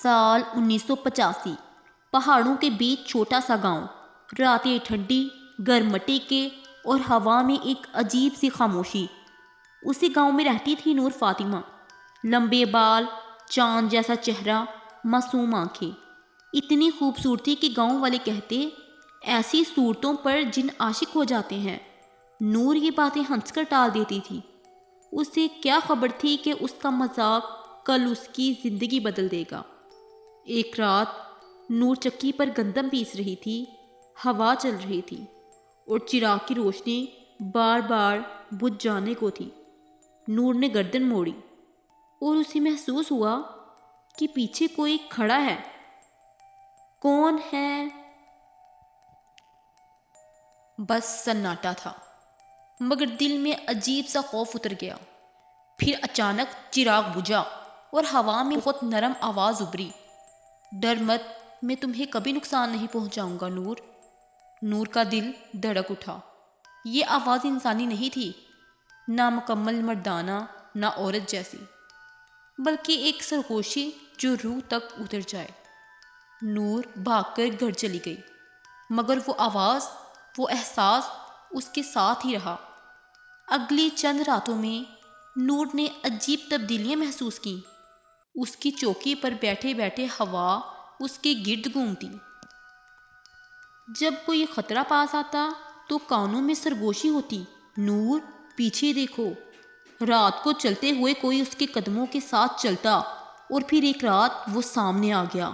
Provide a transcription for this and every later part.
سال 1985۔ پہاڑوں کے بیچ چھوٹا سا گاؤں، راتیں ٹھنڈی، گرمٹی کے اور ہوا میں ایک عجیب سی خاموشی۔ اسی گاؤں میں رہتی تھی نور فاطمہ، لمبے بال، چاند جیسا چہرہ، معصوم آنکھیں، اتنی خوبصورتی کہ گاؤں والے کہتے ایسی صورتوں پر جن عاشق ہو جاتے ہیں۔ نور یہ باتیں ہنس کر ٹال دیتی تھی، اسے کیا خبر تھی کہ اس کا مذاق کل اس کی زندگی بدل دے گا۔ ایک رات نور چکی پر گندم پیس رہی تھی، ہوا چل رہی تھی اور چراغ کی روشنی بار بار بجھ جانے کو تھی۔ نور نے گردن موڑی اور اسے محسوس ہوا کہ پیچھے کوئی کھڑا ہے۔ کون ہے؟ بس سناٹا تھا، مگر دل میں عجیب سا خوف اتر گیا۔ پھر اچانک چراغ بجھا اور ہوا میں بہت نرم آواز ابھری، ڈر مت، میں تمہیں کبھی نقصان نہیں پہنچاؤں گا نور۔ نور کا دل دھڑک اٹھا۔ یہ آواز انسانی نہیں تھی، نہ مکمل مردانہ، نہ عورت جیسی، بلکہ ایک سرگوشی جو روح تک اتر جائے۔ نور بھاگ کر گھر چلی گئی، مگر وہ آواز، وہ احساس اس کے ساتھ ہی رہا۔ اگلی چند راتوں میں نور نے عجیب تبدیلیاں محسوس کیں۔ اس کی چوکی پر بیٹھے بیٹھے ہوا اس کے گرد گھومتی، جب کوئی خطرہ پاس آتا تو کانوں میں سرگوشی ہوتی، نور پیچھے دیکھو۔ رات کو چلتے ہوئے کوئی اس کے قدموں کے ساتھ چلتا اور پھر ایک رات وہ سامنے آ گیا۔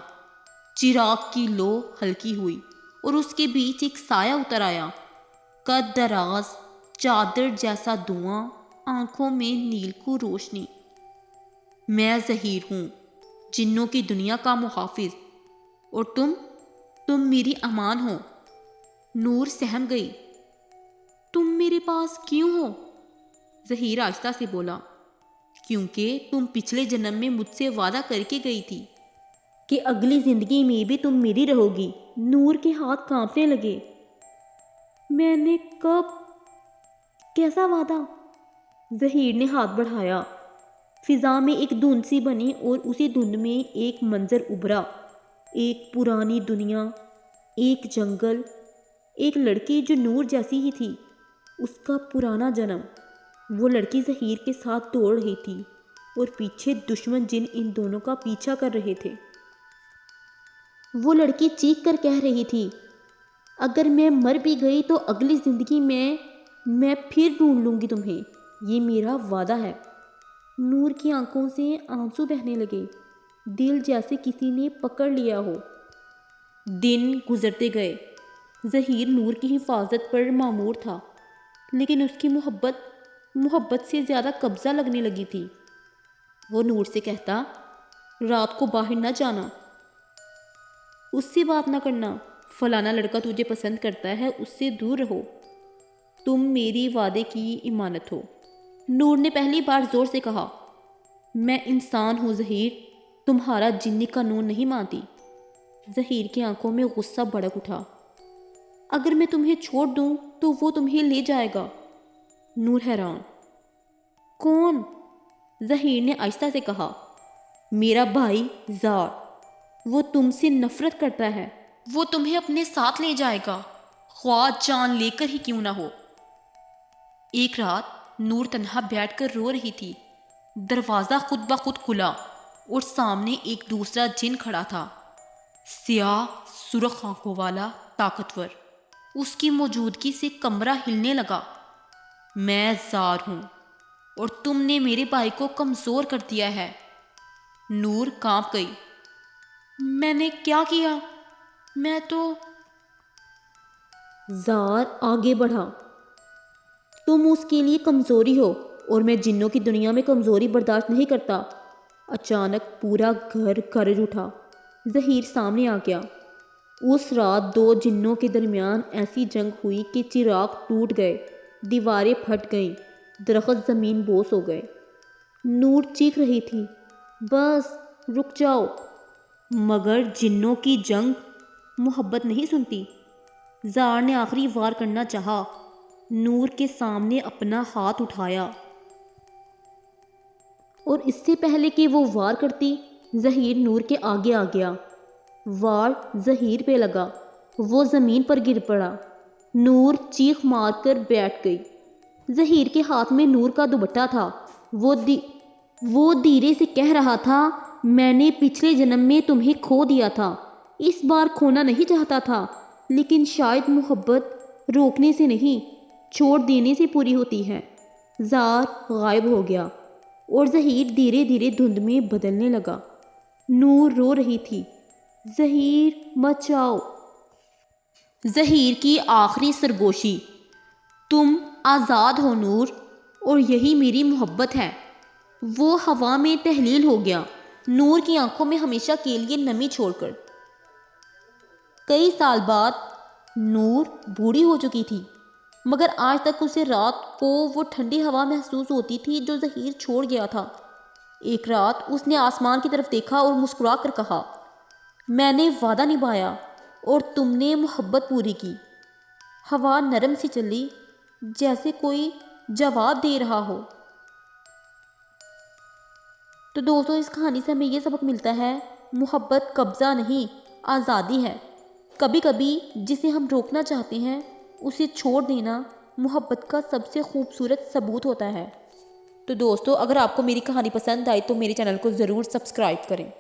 چراغ کی لو ہلکی ہوئی اور اس کے بیچ ایک سایہ اتر آیا، قد دراز، چادر جیسا دھواں، آنکھوں میں نیل کو روشنی۔ میں ظہیر ہوں، جنوں کی دنیا کا محافظ، اور تم میری امان ہو۔ نور سہم گئی۔ تم میرے پاس کیوں ہو؟ ظہیر آہستہ سے بولا، کیونکہ تم پچھلے جنم میں مجھ سے وعدہ کر کے گئی تھی کہ اگلی زندگی میں بھی تم میری رہو گی۔ نور کے ہاتھ کانپنے لگے۔ میں نے کب؟ کیسا وعدہ؟ ظہیر نے ہاتھ بڑھایا۔ فضا میں ایک دھند سی بنی اور اسی دھند میں ایک منظر ابھرا، ایک پرانی دنیا، ایک جنگل، ایک لڑکی جو نور جیسی ہی تھی، اس کا پرانا جنم۔ وہ لڑکی ظہیر کے ساتھ دوڑ رہی تھی اور پیچھے دشمن جن ان دونوں کا پیچھا کر رہے تھے۔ وہ لڑکی چیخ کر کہہ رہی تھی، اگر میں مر بھی گئی تو اگلی زندگی میں پھر ڈھونڈ لوں گی تمہیں، یہ میرا وعدہ ہے۔ نور کی آنکھوں سے آنسو بہنے لگے، دل جیسے کسی نے پکڑ لیا ہو۔ دن گزرتے گئے، ظہیر نور کی حفاظت پر مامور تھا، لیکن اس کی محبت سے زیادہ قبضہ لگنے لگی تھی۔ وہ نور سے کہتا، رات کو باہر نہ جانا، اس سے بات نہ کرنا، فلانا لڑکا تجھے پسند کرتا ہے، اس سے دور رہو، تم میری وعدے کی امانت ہو۔ نور نے پہلی بار زور سے کہا، میں انسان ہوں ظہیر، تمہارا جنی قانون نہیں مانتی۔ ظہیر کی آنکھوں میں غصہ بھڑک اٹھا، اگر میں تمہیں چھوڑ دوں تو وہ تمہیں لے جائے گا۔ نور حیران، کون؟ ظہیر نے آہستہ سے کہا، میرا بھائی زار، وہ تم سے نفرت کرتا ہے، وہ تمہیں اپنے ساتھ لے جائے گا، خواہ جان لے کر ہی کیوں نہ ہو۔ ایک رات نور تنہا بیٹھ کر رو رہی تھی، دروازہ خود بخود کھلا اور سامنے ایک دوسرا جن کھڑا تھا، سیاہ سرخ آنکھوں والا، طاقتور۔ اس کی موجودگی سے کمرہ ہلنے لگا۔ میں زار ہوں اور تم نے میرے بھائی کو کمزور کر دیا ہے۔ نور کانپ گئی، میں نے کیا کیا؟ میں تو… زار آگے بڑھا، تم اس کے لیے کمزوری ہو اور میں جنوں کی دنیا میں کمزوری برداشت نہیں کرتا۔ اچانک پورا گھر گرج اٹھا، ظہیر سامنے آ گیا۔ اس رات دو جنوں کے درمیان ایسی جنگ ہوئی کہ چراغ ٹوٹ گئے، دیواریں پھٹ گئیں، درخت زمین بوس ہو گئے۔ نور چیخ رہی تھی، بس رک جاؤ، مگر جنوں کی جنگ محبت نہیں سنتی۔ زار نے آخری وار کرنا چاہا، نور کے سامنے اپنا ہاتھ اٹھایا، اور اس سے پہلے کہ وہ وار کرتی، ظہیر نور کے آگے آ گیا۔ وار ظہیر پہ لگا، وہ زمین پر گر پڑا۔ نور چیخ مار کر بیٹھ گئی۔ ظہیر کے ہاتھ میں نور کا دوپٹہ تھا۔ وہ دھیرے سے کہہ رہا تھا، میں نے پچھلے جنم میں تمہیں کھو دیا تھا، اس بار کھونا نہیں چاہتا تھا، لیکن شاید محبت روکنے سے نہیں، چھوڑ دینے سے پوری ہوتی ہے۔ زار غائب ہو گیا اور ظہیر دھیرے دھیرے دھند میں بدلنے لگا۔ نور رو رہی تھی، ظہیر مت جاؤ۔ ظہیر کی آخری سرگوشی، تم آزاد ہو نور، اور یہی میری محبت ہے۔ وہ ہوا میں تحلیل ہو گیا، نور کی آنکھوں میں ہمیشہ کے لیے نمی چھوڑ کر۔ کئی سال بعد نور بوڑھی ہو چکی تھی، مگر آج تک اسے رات کو وہ ٹھنڈی ہوا محسوس ہوتی تھی جو ظہیر چھوڑ گیا تھا۔ ایک رات اس نے آسمان کی طرف دیکھا اور مسکرا کر کہا، میں نے وعدہ نبھایا اور تم نے محبت پوری کی۔ ہوا نرم سی چلی، جیسے کوئی جواب دے رہا ہو۔ تو دوستو اس کہانی سے ہمیں یہ سبق ملتا ہے، محبت قبضہ نہیں، آزادی ہے۔ کبھی کبھی جسے ہم روکنا چاہتے ہیں اسے چھوڑ دینا محبت کا سب سے خوبصورت ثبوت ہوتا ہے۔ تو دوستو اگر آپ کو میری کہانی پسند آئی تو میرے چینل کو ضرور سبسکرائب کریں۔